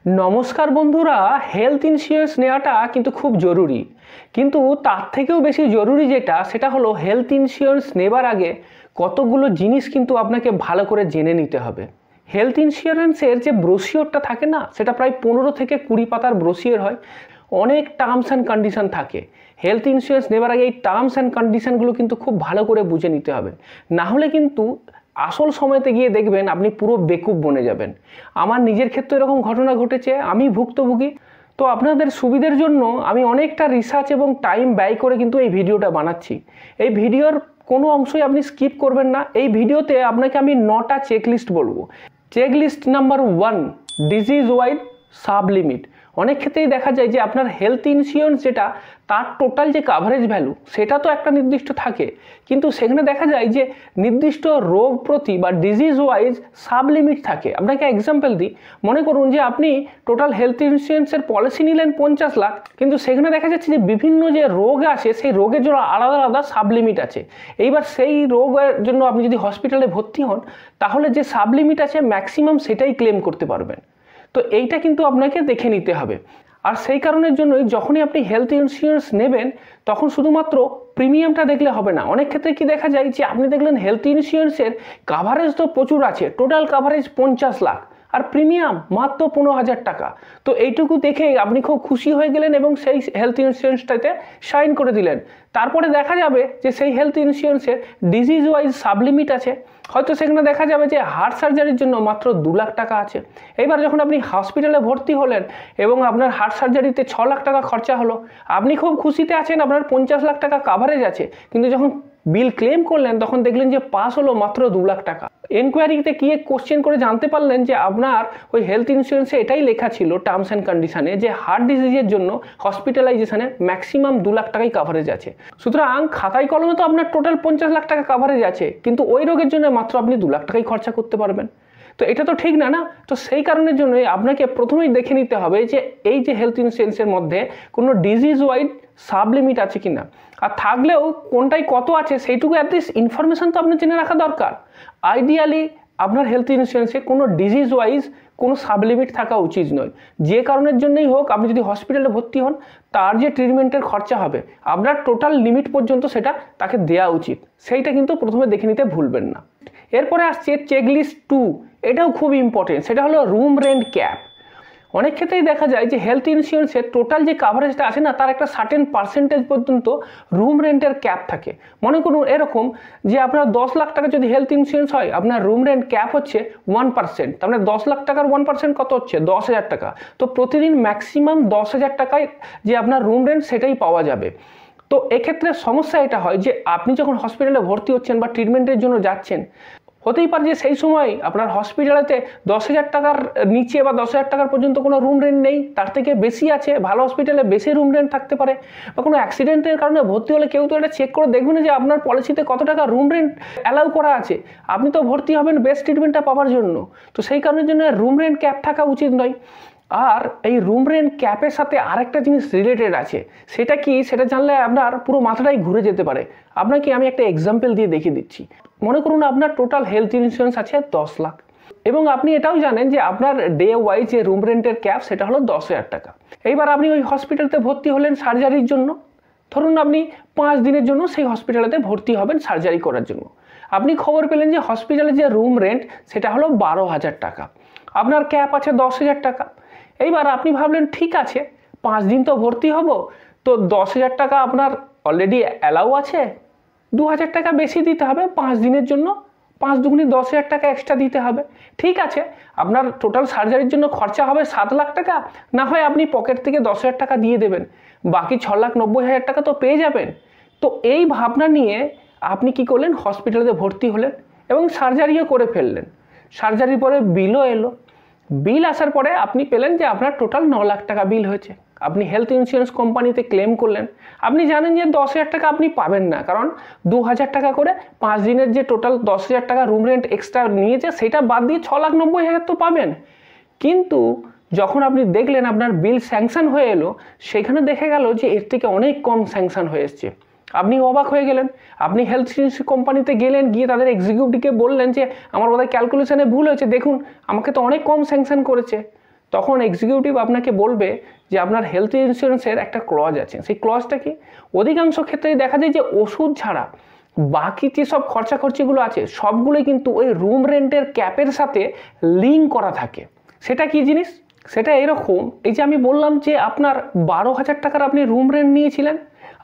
নমস্কার বন্ধুরা, health insurance নেওয়াটা কিন্তু খুব জরুরি। কিন্তু তার থেকেও বেশি জরুরি সেটা হলো হেলথ ইন্স্যুরেন্স নেবার আগে কতগুলো জিনিস কিন্তু আপনাকে ভালো করে জেনে নিতে হবে। হেলথ ইন্স্যুরেন্সের যে ব্রোশিওরটা থাকে না, সেটা প্রায় 15 থেকে 20 পাতার ব্রোশিওর হয়। অনেক টার্মস অ্যান্ড কন্ডিশন থাকে। হেলথ ইন্স্যুরেন্স নেবার আগে এই টার্মস অ্যান্ড কন্ডিশনগুলো কিন্তু খুব ভালো করে বুঝে নিতে হবে, না হলে কিন্তু আসল সময়তে গিয়ে দেখবেন আপনি পুরো বেকুব বনে যাবেন। আমার নিজের ক্ষেত্রে এরকম ঘটনা ঘটেছে, আমি ভুক্তভোগী। তো আপনাদের সুবিধার জন্য আমি অনেকটা রিসার্চ এবং টাইম ব্যয় করে কিন্তু এই ভিডিওটা বানাচ্ছি। এই ভিডিওর কোনো অংশই আপনি স্কিপ করবেন না। এই ভিডিওতে আপনাকে আমি 9টা চেকলিস্ট বলবো। Checklist number 1, disease wise sub limit. অনেক ক্ষেত্রেই দেখা যায় যে আপনার হেলথ ইন্স্যুরেন্স যেটা, তার টোটাল যে কাভারেজ ভ্যালু সেটা তো একটা নির্দিষ্ট থাকে, কিন্তু সেখানে দেখা যায় যে নির্দিষ্ট রোগ প্রতি বা ডিজিজ ওয়াইজ সাব লিমিট থাকে। আপনাকে এক্সাম্পল দিই, মনে করুন যে আপনি টোটাল হেলথ ইন্স্যুরেন্সের পলিসি নিলেন 50 লাখ, কিন্তু সেখানে দেখা যাচ্ছে যে বিভিন্ন যে রোগ আছে সেই রোগের জন্য আলাদা আলাদা সাব লিমিট আছে। এইবার সেই রোগের জন্য আপনি যদি হসপিটালে ভর্তি হন, তাহলে যে সাব লিমিট আছে ম্যাক্সিমাম সেটাই ক্লেম করতে পারবেন। তো এইটা কিন্তু আপনাকে দেখে নিতে হবে। আর সেই কারণের জন্যই যখনই আপনি হেলথ ইন্স্যুরেন্স নেবেন, তখন শুধুমাত্র প্রিমিয়ামটা দেখলে হবে না। অনেক ক্ষেত্রে কি দেখা যায় যে আপনি দেখলেন হেলথ ইন্স্যুরেন্সের কাভারেজ তো প্রচুর আছে, টোটাল কাভারেজ 50 লাখ, আর প্রিমিয়াম মাত্র 15,000 টাকা। তো এইটুকু দেখে আপনি খুব খুশি হয়ে গেলেন এবং সেই হেলথ ইন্স্যুরেন্সটাতে সাইন করে দিলেন। তারপরে দেখা যাবে যে সেই হেলথ ইন্স্যুরেন্সের ডিজিজ ওয়াইজ সাবলিমিট আছে। হয়তো সেখানে দেখা যাবে যে হার্ট সার্জারির জন্য মাত্র 2 লাখ টাকা আছে। এইবার যখন আপনি হসপিটালে ভর্তি হলেন এবং আপনার হার্ট সার্জারিতে 6 লাখ টাকা খরচা হলো, আপনি খুব খুশিতে আছেন, আপনার 50 লাখ টাকা কাভারেজ আছে, কিন্তু যখন বিল ক্লেম করলেন তখন দেখলেন যে পাস হলো মাত্র 2 লাখ টাকা। এনকোয়ারিতে গিয়ে কোশ্চেন করে জানতে পারলেন যে আপনার ওই হেলথ ইন্স্যুরেন্সে এটাই লেখা ছিল টার্মস অ্যান্ড কন্ডিশনে যে হার্ট ডিজিজের জন্য হসপিটালাইজেশনে ম্যাক্সিমাম 2 লাখ টাকাই কাভারেজ আছে। সুতরাং খাতায় কলমে তো আপনার টোটাল 50 লাখ টাকা কাভারেজ আছে, কিন্তু ওই রোগের জন্য মাত্র আপনি 2 লাখ টাকাই খরচা করতে পারবেন। তো এটা তো ঠিক না, না? তো সেই কারণের জন্য আপনাকে প্রথমেই দেখে নিতে হবে যে এই যে হেলথ ইন্স্যুরেন্সের মধ্যে কোনো ডিজিজ ওয়াইড সাবলিমিট আছে কিনা, আর থাকলেও কোনটাই কত আছে সেইটুকু অ্যাটলিস্ট ইনফরমেশন তো আপনার জেনে রাখা দরকার। আইডিয়ালি আপনার হেলথ ইন্স্যুরেন্সে কোনো ডিজিজ ওয়াইজ কোনো সাবলিমিট থাকা উচিত নয়। যে কারণের জন্যই হোক, আপনি যদি হসপিটালে ভর্তি হন, তার যে ট্রিটমেন্টের খরচা হবে আপনার টোটাল লিমিট পর্যন্ত সেটা তাকে দেওয়া উচিত। সেইটা কিন্তু প্রথমে দেখে নিতে ভুলবেন না। এরপরে আসছে চেকলিস্ট 2, এটাও খুব ইম্পর্টেন্ট। সেটা হলো রুম রেন্ট ক্যাপ। অনেক ক্ষেত্রেই দেখা যায় যে হেলথ ইন্স্যুরেন্সের টোটাল যে কাভারেজটা আছে না, তার একটা সার্টেন পার্সেন্টেজ পর্যন্ত রুম রেন্টের ক্যাপ থাকে। মনে করুন এরকম যে আপনার 10 লাখ টাকা যদি হেলথ ইন্স্যুরেন্স হয়, আপনার রুম রেন্ট ক্যাপ হচ্ছে 1%। তার মানে 10 লাখ টাকার 1% কত হচ্ছে? 10,000 টাকা। তো প্রতিদিন ম্যাক্সিমাম 10,000 টাকায় যে আপনার রুম রেন্ট সেটাই পাওয়া যাবে। তো এক্ষেত্রে সমস্যা এটা হয় যে আপনি যখন হসপিটালে ভর্তি হচ্ছেন বা ট্রিটমেন্টের জন্য যাচ্ছেন, হতেই পারে যে সেই সময় আপনার হসপিটালেতে 10,000 টাকার নিচে বা 10,000 টাকার পর্যন্ত কোনো রুম রেন্ট নেই, তার থেকে বেশি আছে। ভালো হসপিটালে বেশি রুম রেন্ট থাকতে পারে, বা কোনো অ্যাক্সিডেন্টের কারণে ভর্তি হলে কেউ তো এটা চেক করে দেখবেন যে আপনার পলিসিতে কত টাকা রুম রেন্ট অ্যালাউ করা আছে। আপনি তো ভর্তি হবেন বেস্ট ট্রিটমেন্টটা পাওয়ার জন্য, তো সেই কারণের জন্য রুম রেন্ট ক্যাপ থাকা উচিত নয়। আর এই রুম রেন্ট ক্যাপের সাথে আরেকটা জিনিস রিলেটেড আছে। সেটা কি, সেটা জানলে আপনার পুরো মাথাটাই ঘুরে যেতে পারে। আপনাকে আমি একটা এক্সাম্পল দিয়ে দেখিয়ে দিচ্ছি। মনে করুন আপনার টোটাল হেলথ ইন্স্যুরেন্স আছে 10 লাখ, এবং আপনি এটাও জানেন যে আপনার ডে ওয়াইজ যে রুম রেন্টের ক্যাপ সেটা হলো 10,000 টাকা। এইবার আপনি ওই হসপিটালতে ভর্তি হলেন সার্জারির জন্য। ধরুন আপনি 5 দিনের জন্য সেই হসপিটালেতে ভর্তি হবেন সার্জারি করার জন্য। আপনি খবর পেলেন যে হসপিটালের যে রুম রেন্ট সেটা হলো 12,000 টাকা, আপনার ক্যাপ আছে 10,000 টাকা। এইবার আপনি ভাবলেন ঠিক আছে, 5 দিন তো ভর্তি হব, তো 10,000 টাকা আপনার অলরেডি অ্যালাউ আছে, 2,000 টাকা বেশি দিতে হবে 5 দিনের জন্য। 5 দুগুণে 10,000 টাকা এক্সট্রা দিতে হবে। ঠিক আছে, আপনার টোটাল সার্জারির জন্য খরচা হবে 7 লাখ টাকা, না হয় আপনি পকেট থেকে 10,000 টাকা দিয়ে দেবেন, বাকি 6,90,000 টাকা তো পেয়ে যাবেন। তো এই ভাবনা নিয়ে আপনি কি করলেন, হসপিটালে ভর্তি হলেন এবং সার্জারিও করে ফেললেন। সার্জারির পরে বিলও এলো। বিল আসার পরে আপনি পেলেন যে আপনার টোটাল 9 লাখ টাকা বিল হয়েছে। আপনি হেলথ ইন্স্যুরেন্স কোম্পানিতে ক্লেম করলেন। আপনি জানেন যে 10,000 টাকা আপনি পাবেন না, কারণ 2,000 টাকা করে 5 দিনের যে টোটাল 10,000 টাকা রুম রেন্ট এক্সট্রা নিয়েছে, সেটা বাদ দিয়ে 6,90,000 তো পাবেন। কিন্তু যখন আপনি দেখলেন আপনার বিল স্যাংশন হয়ে এলো, সেখানে দেখে গেল যে এর থেকে অনেক কম স্যাংশন হয়ে এসছে। আপনি অবাক হয়ে গেলেন। আপনি হেলথ ইন্স্যুরেন্স কোম্পানিতে গেলেন, গিয়ে তাদের এক্সিকিউটিভকে বললেন যে আমার বোধহয় ক্যালকুলেশনে ভুল হয়েছে, দেখুন আমাকে তো অনেক কম স্যাংশন করেছে। তখন এক্সিকিউটিভ আপনাকে বলবে যে আপনার হেলথ ইন্স্যুরেন্সের একটা ক্লজ আছে। সেই ক্লজটা কি? অধিকাংশ ক্ষেত্রেই দেখা যায় যে ওষুধ ছাড়া বাকি যেসব খরচাখরচিগুলো আছে সবগুলোই কিন্তু ওই রুম রেন্টের ক্যাপের সাথে লিঙ্ক করা থাকে। সেটা কি জিনিস? সেটা এরকম, এই যে আমি বললাম যে আপনার 12,000 টাকার আপনি রুম রেন্ট নিয়েছিলেন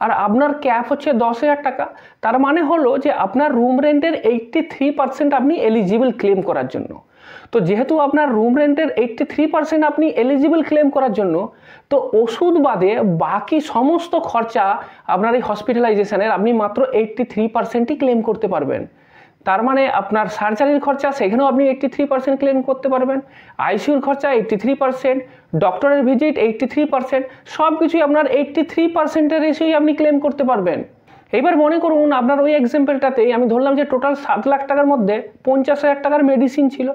আর আপনার ক্যাপ হচ্ছে 10,000 টাকা। তার মানে হলো যে আপনার রুম রেন্টের 83% আপনি এলিজিবল ক্লেম করার জন্য। তো যেহেতু আপনার রুম রেন্টের 83% আপনি এলিজিবল ক্লেম করার জন্য, তো ওষুধ বাদে বাকি সমস্ত খরচা আপনার এই হসপিটালাইজেশনের আপনি মাত্র 83%ই ক্লেম করতে পারবেন। তার মানে আপনার সার্জারির খরচা সেখানেও আপনি 83% ক্লেম করতে পারবেন, আইসিইউর খরচা 83%, ডক্টরের ভিজিট 83%, সব কিছুই আপনার 83%-এর রেশিওই আপনি ক্লেম করতে পারবেন। এবার মনে করুন আপনার ওই এক্সাম্পলটাতেই আমি ধরলাম যে টোটাল 7 লাখ টাকার মধ্যে 50,000 টাকার মেডিসিন ছিল।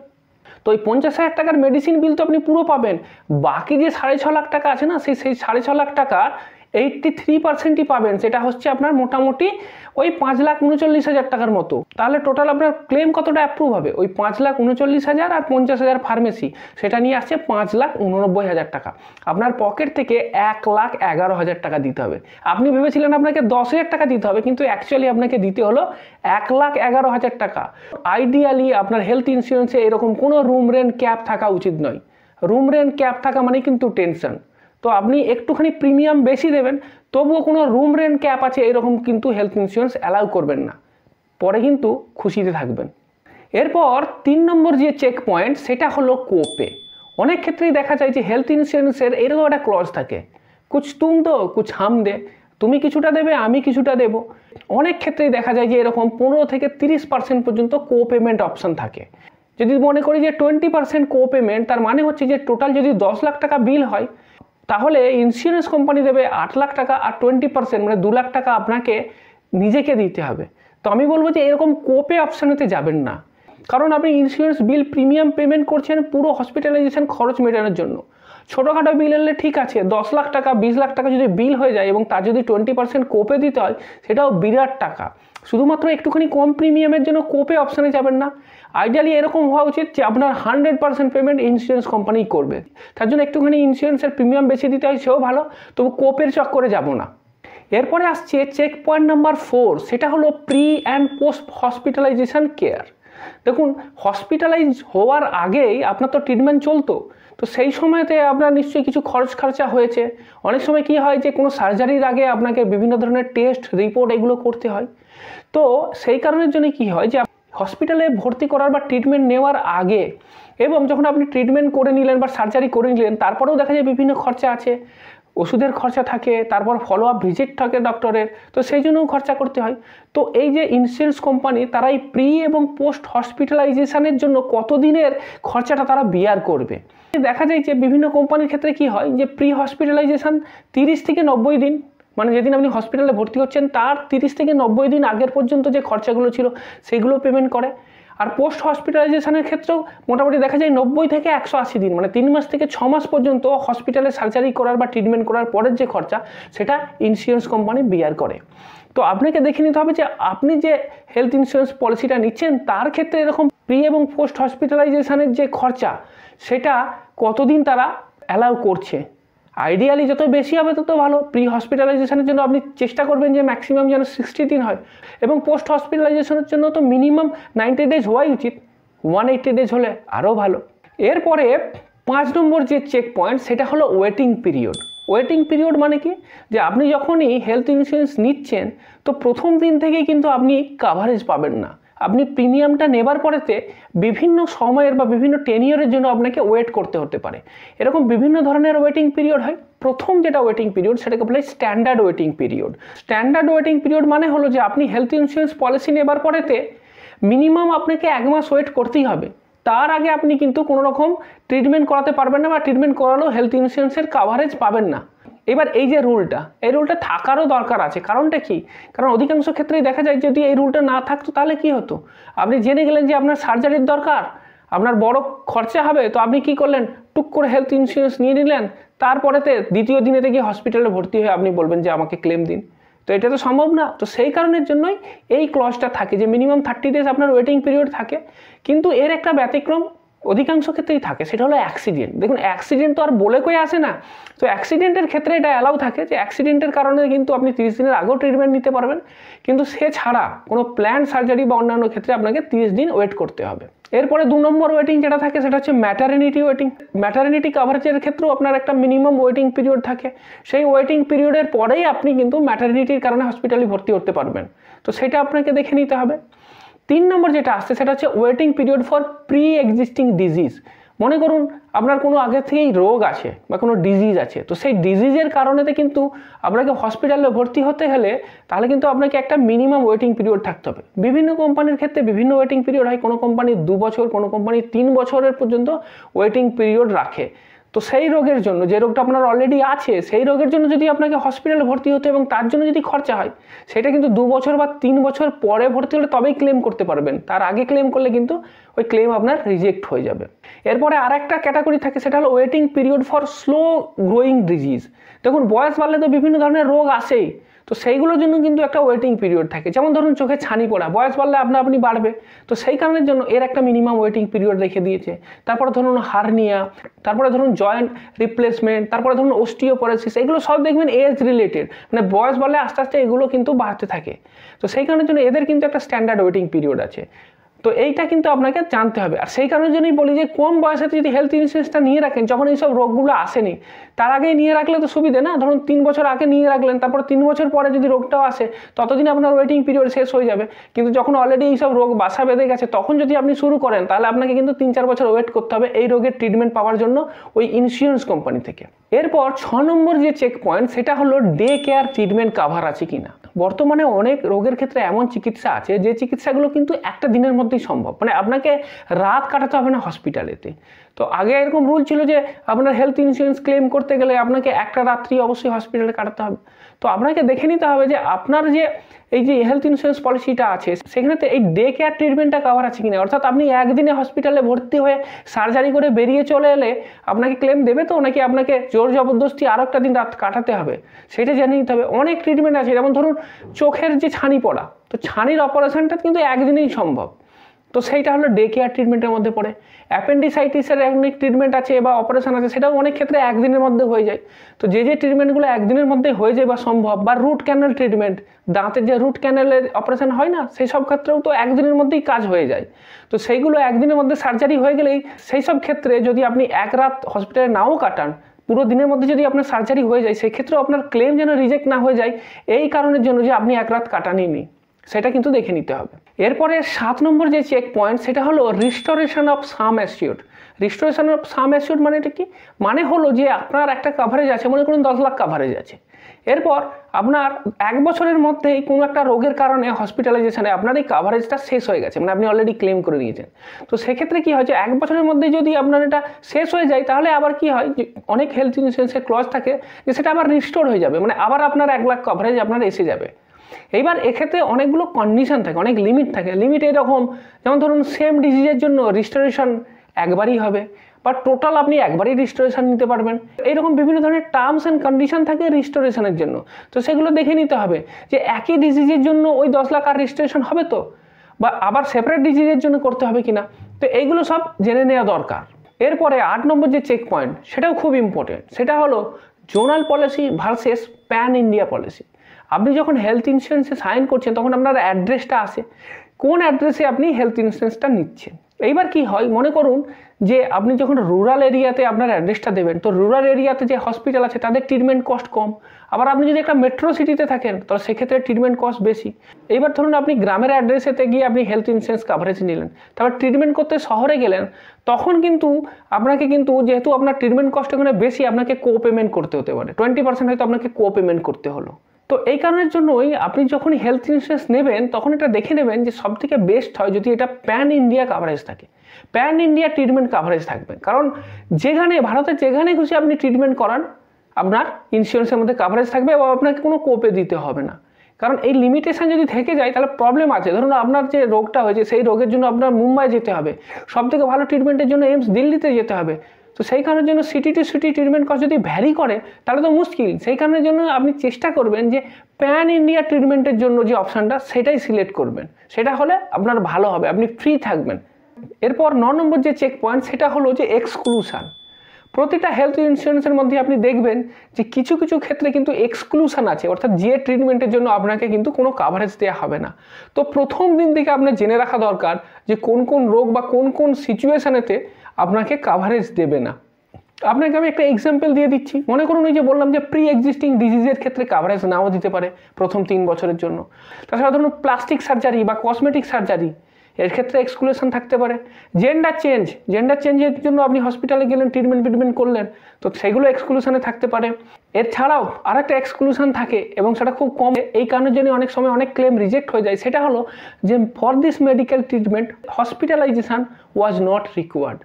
তো ওই 50,000 টাকার মেডিসিন বিল তো আপনি পুরো পাবেন, বাকি যে 6.5 লাখ টাকা আছে না, সেই 6.5 লাখ টাকা 83%ই পাবেন। সেটা হচ্ছে আপনার মোটামুটি ওই 5,39,000 টাকার মতো। তাহলে টোটাল আপনার ক্লেম কতটা অ্যাপ্রুভ হবে? ওই 5,39,000 আর 50,000 ফার্মেসি, সেটা নিয়ে আসছে 5,89,000 টাকা। আপনার পকেট থেকে 1,11,000 টাকা দিতে হবে। আপনি ভেবেছিলেন আপনাকে 10,000 টাকা দিতে হবে, কিন্তু অ্যাকচুয়ালি আপনাকে দিতে হলো 1,11,000 টাকা। আইডিয়ালি আপনার হেলথ ইন্স্যুরেন্সে এরকম কোনো রুম রেন্ট ক্যাপ থাকা উচিত নয়। রুম রেন্ট ক্যাপ থাকা মানে কিন্তু টেনশন। তো আপনি একটুখানি প্রিমিয়াম বেশি দেবেন, তবুও কোনো রুম রেন্ট ক্যাপ আছে এরকম কিন্তু হেলথ ইন্স্যুরেন্স অ্যালাউ করবেন না, পরে কিন্তু খুশিতে থাকবেন। এরপর 3 নম্বর যে চেক পয়েন্ট সেটা হলো কোপে। অনেক ক্ষেত্রেই দেখা যায় যে হেলথ ইন্স্যুরেন্সের এরকম একটা ক্লজ থাকে, কুছ তুম দো কুছ হাম দে, তুমি কিছুটা দেবে আমি কিছুটা দেব। অনেক ক্ষেত্রেই দেখা যায় যে এরকম 15 থেকে 30% পর্যন্ত কো পেমেন্ট অপশন থাকে। যদি মনে করি যে 20% কো পেমেন্ট, তার মানে হচ্ছে যে টোটাল যদি 10 লাখ টাকা বিল হয়, তাহলে ইন্স্যুরেন্স কোম্পানি দেবে 8 লাখ টাকা আর 20% মানে 2 লাখ টাকা আপনাকে নিজেকে দিতে হবে। তো আমি বলবো যে এরকম কোপে অপশানেতে যাবেন না, কারণ আপনি ইন্স্যুরেন্স বিল প্রিমিয়াম পেমেন্ট করছেন পুরো হসপিটালাইজেশন খরচ মেটানোর জন্য। ছোটোখাটো বিল এলে ঠিক আছে, 10 লাখ টাকা 20 লাখ টাকা যদি বিল হয়ে যায় এবং তার যদি 20% কোপে দিতে হয়, সেটাও বিরাট টাকা। শুধুমাত্র একটুখানি কম প্রিমিয়ামের জন্য কোপে অপশানে যাবেন না। আইডিয়ালি এরকম হওয়া উচিত যে আপনার 100% পেমেন্ট ইন্স্যুরেন্স কোম্পানি করবে, তার জন্য একটুখানি ইন্স্যুরেন্সের প্রিমিয়াম বেশি দিতে হয় সেও ভালো, তবু কোপের চক্করে যাব না। এরপরে আসছে চেক পয়েন্ট নাম্বার 4, সেটা হলো pre and post hospitalisation care. দেখুন, হসপিটালাইজ হওয়ার আগেই আপনার তো ট্রিটমেন্ট চলতো, তো সেই সময়তে আপনার নিশ্চয়ই কিছু খরচা হয়েছে। অনেক সময় কি হয় যে কোনো সার্জারির আগে আপনাকে বিভিন্ন ধরনের টেস্ট রিপোর্ট এগুলো করতে হয়। তো সেই কারণের জন্য কি হয় যে হসপিটালে ভর্তি করার বা ট্রিটমেন্ট নেওয়ার আগে এবং যখন আপনি ট্রিটমেন্ট করে নিলেন বা সার্জারি করে নিলেন, তারপরেও দেখা যায় বিভিন্ন খরচা আছে, ওষুধের খরচা থাকে, তারপর ফলো আপ ভিজিট থাকে ডক্টরের, তো সেই জন্যও খরচা করতে হয়। তো এই যে ইন্স্যুরেন্স কোম্পানি তারা এই প্রি এবং পোস্ট হসপিটালাইজেশনের জন্য কতদিনের খরচাটা তারা বিয়ার করবে। দেখা যায় যে বিভিন্ন কোম্পানির ক্ষেত্রে কি হয় যে প্রি হসপিটালাইজেশন 30 থেকে 90 দিন, মানে যেদিন আপনি হসপিটালে ভর্তি হচ্ছেন তার 30 থেকে 90 দিন আগের পর্যন্ত যে খরচাগুলো ছিল সেগুলো পেমেন্ট করে। আর পোস্ট হসপিটালাইজেশনের ক্ষেত্রেও মোটামুটি দেখা যায় 90 থেকে 180 দিন, মানে 3 মাস থেকে 6 মাস পর্যন্ত হসপিটালে সার্জারি করার বা ট্রিটমেন্ট করার পরের যে খরচা সেটা ইন্স্যুরেন্স কোম্পানি বিয়ার করে। তো আপনাকে দেখে নিতে হবে যে আপনি যে হেলথ ইন্স্যুরেন্স পলিসিটা নিচ্ছেন তার ক্ষেত্রে এরকম প্রি এবং পোস্ট হসপিটালাইজেশনের যে খরচা সেটা কতদিন তারা অ্যালাউ করছে। আইডিয়ালি যত বেশি হবে তত ভালো। প্রি হসপিটালাইজেশনের জন্য আপনি চেষ্টা করবেন যে ম্যাক্সিমাম যেন 60 দিন হয়, এবং পোস্ট হসপিটালাইজেশনের জন্য তো মিনিমাম 90 ডেজ হওয়াই উচিত, 180 ডেজ হলে আরও ভালো। এরপরে 5 নম্বর যে চেক পয়েন্ট সেটা হলো ওয়েটিং পিরিয়ড। ওয়েটিং পিরিয়ড মানে কি, যে আপনি যখনই হেলথ ইন্স্যুরেন্স নিচ্ছেন তো প্রথম দিন থেকেই কিন্তু আপনি কাভারেজ পাবেন না। আপনি প্রিমিয়ামটা নেবার পরেতে বিভিন্ন সময়ের বা বিভিন্ন টেনিয়রের জন্য আপনাকে ওয়েট করতে হতে পারে। এরকম বিভিন্ন ধরনের ওয়েটিং পিরিয়ড হয়। প্রথম যেটা ওয়েটিং পিরিয়ড সেটাকে বলে standard waiting period. Standard waiting period মানে হলো যে আপনি হেলথ ইন্স্যুরেন্স পলিসি নেবার পরেতে মিনিমাম আপনাকে 1 মাস ওয়েট করতেই হবে। তার আগে আপনি কিন্তু কোনো রকম ট্রিটমেন্ট করাতে পারবেন না, বা ট্রিটমেন্ট করালেও হেলথ ইন্স্যুরেন্সের কাভারেজ পাবেন না। এবার এই যে রুলটা, এই রুলটা থাকারও দরকার আছে। কারণটা কি? কারণ অধিকাংশ ক্ষেত্রেই দেখা যায় যদি এই রুলটা না থাকতো তাহলে কি হতো, আপনি জেনে গেলেন যে আপনার সার্জারির দরকার, আপনার বড় খরচা হবে, তো আপনি কি করলেন, টুক করে হেলথ ইন্স্যুরেন্স নিয়ে নিলেন, তারপরেতে দ্বিতীয় দিনেতে গিয়ে হসপিটালে ভর্তি হয়ে আপনি বলবেন যে আমাকে ক্লেম দিন। তো এটা তো সম্ভব না। তো সেই কারণের জন্যই এই ক্লজটা থাকে যে মিনিমাম 30 ডেজ আপনার ওয়েটিং পিরিয়ড থাকে। কিন্তু এর একটা ব্যতিক্রম অধিকাংশ ক্ষেত্রেই থাকে, সেটা হলো অ্যাক্সিডেন্ট। দেখুন অ্যাক্সিডেন্ট তো আর বলে কয়ে আসে না, তো অ্যাক্সিডেন্টের ক্ষেত্রে এটা অ্যালাউ থাকে যে অ্যাক্সিডেন্টের কারণে কিন্তু আপনি 30 দিনের আগেও ট্রিটমেন্ট নিতে পারবেন, কিন্তু সে ছাড়া কোনো প্ল্যান সার্জারি বা অন্যান্য ক্ষেত্রে আপনাকে 30 দিন ওয়েট করতে হবে। এরপরে 2 নম্বর ওয়েটিং যেটা থাকে সেটা হচ্ছে ম্যাটারনিটি ওয়েটিং। ম্যাটারনিটি কাভারেজের ক্ষেত্রেও আপনার একটা মিনিমাম ওয়েটিং পিরিয়ড থাকে, সেই ওয়েটিং পিরিয়ডের পরেই আপনি কিন্তু ম্যাটারনিটির কারণে হসপিটালে ভর্তি হতে পারবেন, তো সেটা আপনাকে দেখে নিতে হবে। 3 নম্বর যেটা আসছে সেটা হচ্ছে waiting period for pre existing disease. মনে করুন আপনার কোনো আগে থেকেই রোগ আছে বা কোনো ডিজিজ আছে, তো সেই ডিজিজের কারণেতে কিন্তু আপনাকে হসপিটালে ভর্তি হতে গেলে তাহলে কিন্তু আপনাকে একটা মিনিমাম ওয়েটিং পিরিয়ড থাকতে হবে। বিভিন্ন কোম্পানির ক্ষেত্রে বিভিন্ন ওয়েটিং পিরিয়ড হয়, কোনো কোম্পানি 2 বছর, কোনো কোম্পানি 3 বছরের পর্যন্ত ওয়েটিং পিরিয়ড রাখে। তো সেই রোগের জন্য, যে রোগটা আপনার অলরেডি আছে, সেই রোগের জন্য যদি আপনাকে হসপিটালে ভর্তি হতে এবং তার জন্য যদি খরচা হয়, সেটা কিন্তু 2 বছর বা 3 বছর পরে ভর্তি হলে তবেই ক্লেম করতে পারবেন, তার আগে ক্লেম করলে কিন্তু ওই ক্লেম আপনার রিজেক্ট হয়ে যাবে। এরপরে আর একটা ক্যাটাগরি থাকে, সেটা হলো waiting period for slow growing disease. দেখুন বয়স বাড়লে তো বিভিন্ন ধরনের রোগ আসেই, তো সেইগুলোর জন্য কিন্তু একটা ওয়েটিং পিরিয়ড থাকে। যেমন ধরুন চোখে ছানি পড়া, বয়স বাড়লে আপনি বাড়বে, তো সেই কারণের জন্য এর একটা মিনিমাম ওয়েটিং পিরিয়ড রেখে দিয়েছে। তারপরে ধরুন হার্নিয়া, তারপরে ধরুন জয়েন্ট রিপ্লেসমেন্ট, তারপরে ধরুন অস্টিওপোরোসিস, এগুলো সব দেখবেন এজ রিলেটেড, মানে বয়স বাড়লে আস্তে আস্তে এগুলো কিন্তু বাড়তে থাকে, তো সেই কারণের জন্য এদের কিন্তু একটা স্ট্যান্ডার্ড ওয়েটিং পিরিয়ড আছে। তো এইটা কিন্তু আপনাকে জানতে হবে। আর সেই কারণের জন্যই বলি যে কম বয়সে যদি হেলথ ইন্স্যুরেন্সটা নিয়ে রাখেন, যখন এইসব রোগগুলো আসেনি তার আগেই নিয়ে রাখলে তো সুবিধে না। ধরুন 3 বছর আগে নিয়ে রাখলেন, তারপর 3 বছর পরে যদি রোগটাও আসে ততদিন আপনার ওয়েটিং পিরিয়ড শেষ হয়ে যাবে। কিন্তু যখন অলরেডি এইসব রোগ বাসা বেঁধে গেছে তখন যদি আপনি শুরু করেন, তাহলে আপনাকে কিন্তু 3-4 বছর ওয়েট করতে হবে এই রোগের ট্রিটমেন্ট পাওয়ার জন্য ওই ইন্স্যুরেন্স কোম্পানি থেকে। এরপর 6 নম্বর যে চেক পয়েন্ট সেটা হলো ডে কেয়ার ট্রিটমেন্ট কাভার আছে কিনা। বর্তমানে অনেক রোগের ক্ষেত্রে এমন চিকিৎসা আছে যে চিকিৎসাগুলো কিন্তু একটা দিনের মধ্যেই সম্ভব, মানে আপনাকে রাত কাটাতে হবে না হসপিটালেতে। তো আগে এরকম রুল ছিল যে আপনার হেলথ ইন্স্যুরেন্স ক্লেম করতে গেলে আপনাকে একটা রাত্রি অবশ্যই হসপিটালে কাটাতে হবে। তো আপনাকে দেখে নিতে হবে যে আপনার যে এই যে হেলথ ইন্স্যুরেন্স পলিসিটা আছে সেখানেতে এই ডে কেয়ার ট্রিটমেন্টটা কভার আছে কিনা, অর্থাৎ আপনি একদিনে হসপিটালে ভর্তি হয়ে সার্জারি করে বেরিয়ে চলে এলে আপনাকে ক্লেম দেবে তো, নাকি আপনাকে জোর জবরদস্তি আরও একটা দিন রাত কাটাতে হবে, সেটা জেনে নিতে হবে। অনেক ট্রিটমেন্ট আছে, যেমন ধরুন চোখের যে ছানি পড়া, তো ছানির অপারেশনটা কিন্তু একদিনেই সম্ভব, তো সেইটা হলো ডে কেয়ার ট্রিটমেন্টের মধ্যে পড়ে। অ্যাপেন্ডিসাইটিসের অনেক ট্রিটমেন্ট আছে বা অপারেশন আছে, সেটাও অনেক ক্ষেত্রে একদিনের মধ্যে হয়ে যায়। তো যে ট্রিটমেন্টগুলো একদিনের মধ্যে হয়ে যায় বা সম্ভব, বা রুট ক্যানেল ট্রিটমেন্ট, দাঁতের যে রুট ক্যানেলের অপারেশন হয় না, সেই সব ক্ষেত্রেও তো একদিনের মধ্যেই কাজ হয়ে যায়। তো সেইগুলো একদিনের মধ্যে সার্জারি হয়ে গেলেই সেই সব ক্ষেত্রে যদি আপনি এক রাত হসপিটালে নাও কাটান, পুরো দিনের মধ্যে যদি আপনার সার্জারি হয়ে যায়, সেক্ষেত্রেও আপনার ক্লেম যেন রিজেক্ট না হয়ে যায় এই কারণের জন্য যে আপনি এক রাত কাটাননি, সেটা কিন্তু দেখে নিতে হবে। এরপরে 7 নম্বর যে চেক পয়েন্ট সেটা হলো restoration of some assure. Restoration of some assure মানে এটা কি, মানে হলো যে আপনার একটা কাভারেজ আছে, মনে করুন 10 লাখ কাভারেজ আছে, এরপর আপনার 1 বছরের মধ্যেই কোনো একটা রোগের কারণে হসপিটালাইজেশনে আপনার এই কাভারেজটা শেষ হয়ে গেছে, মানে আপনি অলরেডি ক্লেম করে নিয়েছেন। তো সেক্ষেত্রে কী হয় যে 1 বছরের মধ্যে যদি আপনার এটা শেষ হয়ে যায়, তাহলে আবার কি হয় যে অনেক হেলথ ইন্স্যুরেন্সের ক্লজ থাকে যে সেটা আবার রিস্টোর হয়ে যাবে, মানে আবার আপনার 1 লাখ কাভারেজ আপনার এসে যাবে। এইবার এক্ষেত্রে অনেকগুলো কন্ডিশন থাকে, অনেক লিমিট থাকে। লিমিট এরকম, যেমন ধরুন সেম ডিজিজের জন্য রিস্টোরেশন একবারই হবে, বা টোটাল আপনি একবারই রিস্টোরেশন নিতে পারবেন, এইরকম বিভিন্ন ধরনের টার্মস অ্যান্ড কন্ডিশন থাকে রিস্টোরেশনের জন্য। তো সেগুলো দেখে নিতে হবে যে একই ডিজিজের জন্য ওই 10 লাখ আর রিস্টোরেশন হবে তো, বা আবার সেপারেট ডিজিজের জন্য করতে হবে কিনা, তো এইগুলো সব জেনে নেওয়া দরকার। এরপরে 8 নম্বর যে চেক পয়েন্ট সেটাও খুব ইম্পর্টেন্ট, সেটা হলো zonal policy versus pan India policy. আপনি যখন হেলথ ইন্স্যুরেন্সে সাইন করছেন তখন আপনার অ্যাড্রেসটা আসে, কোন অ্যাড্রেসে আপনি হেলথ ইন্স্যুরেন্সটা নিচ্ছেন। এইবার কি হয়, মনে করুন যে আপনি যখন রুরাল এরিয়াতে আপনার অ্যাড্রেসটা দেবেন, তো রুরাল এরিয়াতে যে হসপিটাল আছে তাদের ট্রিটমেন্ট কস্ট কম, আবার আপনি যদি একটা মেট্রো সিটিতে থাকেন তাহলে সেক্ষেত্রে ট্রিটমেন্ট কস্ট বেশি। এইবার ধরুন আপনি গ্রামের অ্যাড্রেসেতে গিয়ে আপনি হেলথ ইন্স্যুরেন্স কাভারেজ নিলেন, তারপর ট্রিটমেন্ট করতে শহরে গেলেন, তখন কিন্তু আপনাকে কিন্তু যেহেতু আপনার ট্রিটমেন্ট কস্ট এখানে বেশি, আপনাকে কো পেমেন্ট করতে হতে পারে, 20% হয়তো আপনাকে কো পেমেন্ট করতে হলো। তো এই কারণের জন্যই আপনি যখনই হেলথ ইন্স্যুরেন্স নেবেন তখন এটা দেখে নেবেন যে সবথেকে বেস্ট হয় যদি এটা প্যান ইন্ডিয়া কাভারেজ থাকে, প্যান ইন্ডিয়া ট্রিটমেন্ট কাভারেজ থাকবে। কারণ যেখানে ভারতের যেখানে খুশি আপনি ট্রিটমেন্ট করান, আপনার ইন্স্যুরেন্সের মধ্যে কাভারেজ থাকবে এবং আপনাকে কোনো কোপে দিতে হবে না। কারণ এই লিমিটেশন যদি থেকে যায় তাহলে প্রবলেম আছে। ধরুন আপনার যে রোগটা হয়েছে সেই রোগের জন্য আপনার মুম্বাই যেতে হবে, সবথেকে ভালো ট্রিটমেন্টের জন্য এইমস দিল্লিতে যেতে হবে। তো সেই কারণের জন্য city to city treatment cost যদি ভ্যারি করে তাহলে তো মুশকিল। সেই কারণের জন্য আপনি চেষ্টা করবেন যে প্যান ইন্ডিয়া ট্রিটমেন্টের জন্য যে অপশানটা সেটাই সিলেক্ট করবেন, সেটা হলে আপনার ভালো হবে, আপনি ফ্রি থাকবেন। এরপর 9 নম্বর যে চেক পয়েন্ট সেটা হলো যে এক্সক্লুশন। প্রতিটা হেলথ ইন্স্যুরেন্সের মধ্যে আপনি দেখবেন যে কিছু কিছু ক্ষেত্রে কিন্তু এক্সক্লুশন আছে, অর্থাৎ যে ট্রিটমেন্টের জন্য আপনাকে কিন্তু কোনো কাভারেজ দেওয়া হবে না। তো প্রথম দিন থেকে আপনার জেনে রাখা দরকার যে কোন কোন রোগ বা কোন কোন সিচুয়েশানেতে আপনাকে কাভারেজ দেবে না। আপনাকে আমি একটা এক্সাম্পল দিয়ে দিচ্ছি। মনে করুন ওই যে বললাম যে প্রি এক্সিস্টিং ডিজিজের ক্ষেত্রে কাভারেজ নাও দিতে পারে প্রথম 3 বছরের জন্য। তাছাড়া ধরুন প্লাস্টিক সার্জারি বা কসমেটিক সার্জারি, এর ক্ষেত্রে এক্সক্লুশন থাকতে পারে। জেন্ডার চেঞ্জের জন্য আপনি হসপিটালে গেলেন, ট্রিটমেন্ট করলেন, তো সেগুলো এক্সক্লুশনে থাকতে পারে। এর ছাড়াও আরেকটা এক্সক্লুশন থাকে এবং সেটা খুব কম, এই কারণের জন্য অনেক সময় অনেক ক্লেম রিজেক্ট হয়ে যায়। সেটা হলো যে for this medical treatment hospitalisation was not required.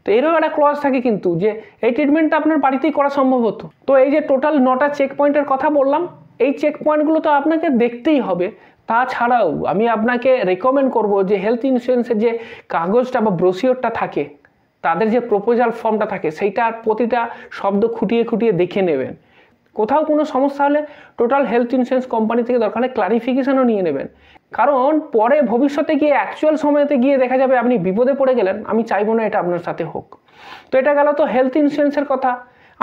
তো এরও একটা ক্লজ থাকে কিন্তু যে এই ট্রিটমেন্টটা আপনার বাড়িতেই করা সম্ভব হতো। তো এই যে টোটাল 9টা চেক পয়েন্টের কথা বললাম, এই চেক পয়েন্টগুলো তো আপনাকে দেখতেই হবে। তাছাড়াও আমি আপনাকে রেকমেন্ড করব যে হেলথ ইন্স্যুরেন্সের যে কাগজটা বা ব্রোশিওরটা থাকে, তাদের যে প্রপোজাল ফর্মটা থাকে, সেইটার প্রতিটা শব্দ খুঁটিয়ে খুঁটিয়ে দেখে নেবেন। কোথাও কোনো সমস্যা হলে টোটাল হেলথ ইন্স্যুরেন্স কোম্পানি থেকে দরকার হলে ক্লারিফিকেশনও নিয়ে নেবেন। কারণ পরে ভবিষ্যতে গিয়ে অ্যাকচুয়াল সময়তে গিয়ে দেখা যাবে আপনি বিপদে পড়ে গেলেন। আমি চাইবো না এটা আপনার সাথে হোক। তো এটা গেল তো হেলথ ইন্স্যুরেন্সের কথা।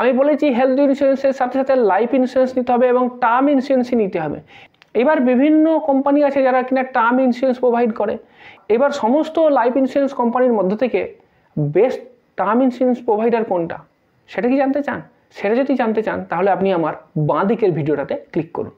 আমি বলেছি হেলথ ইন্স্যুরেন্সের সাথে সাথে লাইফ ইন্স্যুরেন্স নিতে হবে এবং টার্ম ইন্স্যুরেন্সই নিতে হবে। এবার বিভিন্ন কোম্পানি আছে যারা কিনা টার্ম ইন্স্যুরেন্স প্রোভাইড করে। এবার সমস্ত লাইফ ইন্স্যুরেন্স কোম্পানির মধ্যে থেকে বেস্ট টার্ম ইন্স্যুরেন্স প্রোভাইডার কোনটা, সেটা কি জানতে চান? সেটা যদি জানতে চান তাহলে আপনি আমার বাঁ দিকের ভিডিওটাতে ক্লিক করুন।